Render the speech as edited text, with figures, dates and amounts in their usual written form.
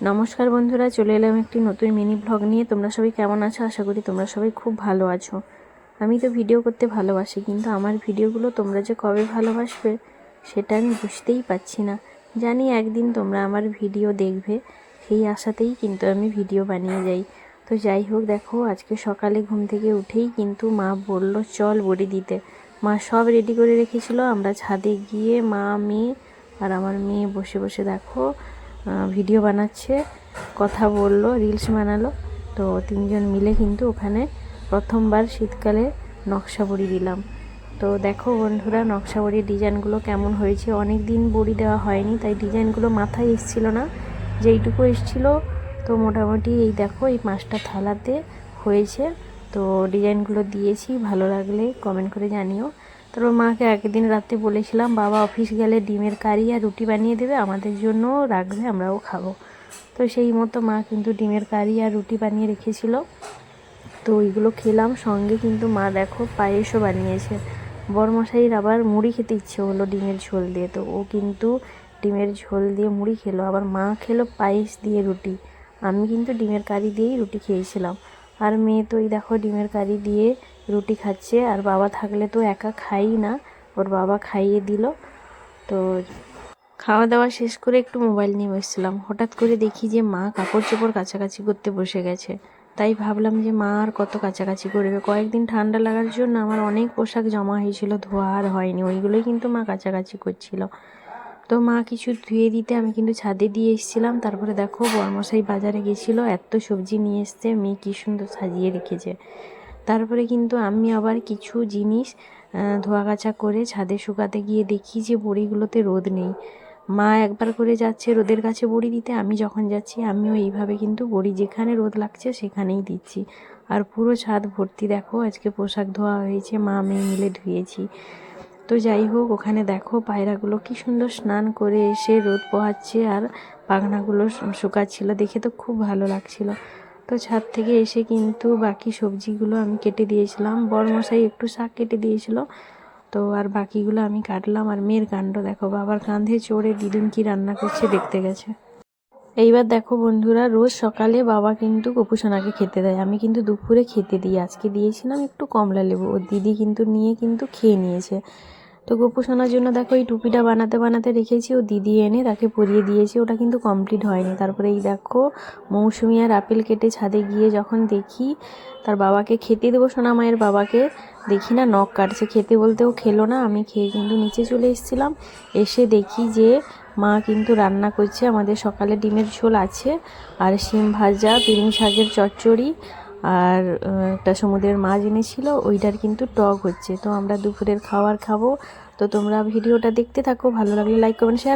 নমস্কার বন্ধুরা, চলে এলাম একটি নতুন মিনি ব্লগ নিয়ে। তোমরা সবাই কেমন আছো? আশা করি তোমরা সবাই খুব ভালো আছো। আমি তো ভিডিও করতে ভালোবাসি, কিন্তু আমার ভিডিওগুলো তোমরা যে কবে ভালোবাসবে সেটা আমি বুঝতেই পারছি না। জানি একদিন তোমরা আমার ভিডিও দেখবে, সেই আশাতেই কিন্তু আমি ভিডিও বানিয়ে যাই। তো যাই হোক, দেখো আজকে সকালে ঘুম থেকে উঠেই কিন্তু মা বলল চল বড়ি দিতে। মা সব রেডি করে রেখেছিল। আমরা ছাদে গিয়ে মা, মেয়ে আর আমার মেয়ে বসে বসে দেখো ভিডিও বানাচ্ছে, কথা বললো, রিলস বানালো। তো তিনজন মিলে কিন্তু ওখানে প্রথমবার শীতকালে নকশা বড়ি দিলাম। তো দেখো বন্ধুরা, নকশা বড়ির ডিজাইনগুলো কেমন হয়েছে। অনেক দিন বড়ি দেওয়া হয়নি, তাই ডিজাইনগুলো মাথায় এসেছিলো না, যেইটুকু এসেছিলো। তো মোটামুটি এই দেখো এই 5টা থালাতে হয়েছে। তো ডিজাইনগুলো দিয়েছি, ভালো লাগলে কমেন্ট করে জানিও। তারপর মাকে একদিন রাতে বলেছিলাম বাবা অফিস গেলে ডিমের কারি আর রুটি বানিয়ে দেবে, আমাদের জন্য রাখবে, আমরাও খাবো। তো সেই মতো মা কিন্তু ডিমের কারি আর রুটি বানিয়ে রেখেছিল। তো ওইগুলো খেলাম, সঙ্গে কিন্তু মা দেখো পায়েসও বানিয়েছে। বরমশাইয়ের আবার মুড়ি খেতে ইচ্ছে হলো ডিমের ঝোল দিয়ে, তো ও কিন্তু ডিমের ঝোল দিয়ে মুড়ি খেলো, আবার মা খেলো পায়েস দিয়ে রুটি। আমি কিন্তু ডিমের কারি দিয়েই রুটি খেয়েছিলাম। আর মেয়ে তো এই দেখো ডিমের কারি দিয়ে রুটি খাচ্ছে, আর বাবা থাকলে তো একা খাই না, ওর বাবা খাইয়ে দিল। তো খাওয়া দাওয়া শেষ করে একটু মোবাইল নিয়ে বসছিলাম, হঠাৎ করে দেখি যে মা কাপড় চোপড় কাছাকাছি করতে বসে গেছে। তাই ভাবলাম যে মা আর কত কাছাকাছি করবে। কয়েকদিন ঠান্ডা লাগার জন্য আমার অনেক পোশাক জমা হয়েছিল, ধোয়া আর হয়নি, ওইগুলোই কিন্তু মা কাছাকাছি করছিল। তো মা কিছু ধুয়ে দিতে আমি কিন্তু ছাদে দিয়ে এসেছিলাম। তারপরে দেখো বরমশাই বাজারে গেছিলো, এত সবজি নিয়ে এসছে, মেয়ে কী সুন্দর সাজিয়ে রেখেছে। তারপরে কিন্তু আমি আবার কিছু জিনিস ধোয়া কাচা করে ছাদে শুকাতে গিয়ে দেখি যে বড়িগুলোতে রোদ নেই। মা একবার করে যাচ্ছে রোদের কাছে বড়ি দিতে, আমি যখন যাচ্ছি আমিও এইভাবে কিন্তু বড়ি যেখানে রোদ লাগছে সেখানেই দিচ্ছি। আর পুরো ছাদ ভর্তি দেখো আজকে পোশাক ধোয়া হয়েছে, মা মেয়ে মিলে ধুয়েছি। তো যাই হোক, ওখানে দেখো পায়রাগুলো কি সুন্দর স্নান করে এসে রোদ পোহাচ্ছে আর পাখনাগুলো শুকাচ্ছিল, দেখে তো খুব ভালো লাগছিল। তো ছাদ থেকে এসে কিন্তু বাকি সবজিগুলো আমি কেটে দিয়েছিলাম, বরমশাই একটু শাক কেটে দিয়েছিল। তো আর বাকিগুলো আমি কাটলাম। আর মেয়ের কাণ্ড দেখো, বাবার কাঁধে চড়ে দিদুন কি রান্না করছে দেখতে গেছে। এইবার দেখো বন্ধুরা, রোজ সকালে বাবা কিন্তু গোপুসোনাকে খেতে দেয়, আমি কিন্তু দুপুরে খেতে দিই। আজকে দিয়েছিলাম একটু কমলা লেবু, ওর দিদি কিন্তু নিয়ে কিন্তু খেয়ে নিয়েছে। তো গোপুসোনার জন্য দেখো এই টুপিটা বানাতে বানাতে রেখেছি, ও দিদি এনে তাকে পরিয়ে দিয়েছে, ওটা কিন্তু কমপ্লিট হয়নি। তারপরে এই দেখো মৌসুমি আর আপেল কেটে ছাদে গিয়ে যখন দেখি তার বাবাকে খেতে দেবো, সোনা মায়ের বাবাকে, দেখি না নখ কাটছে। খেতে বলতেও খেলো না, আমি খেয়ে কিন্তু নিচে চলে এসেছিলাম। এসে দেখি যে মা কিন্তু রান্না করছে, আমাদের সকালে ডিমের ঝোল আছে, আর শিম ভাজা, পিরিং শাকের চচ্চড়ি, আর একটা সমুদ্রের মাছ এনেছিল, ওইটার কিন্তু টক হচ্ছে। তো আমরা দুপুরের খাবার খাবো। তো তোমরা ভিডিওটা দেখতে থাকো, ভালো লাগলে লাইক কমেন্ট শেয়ার।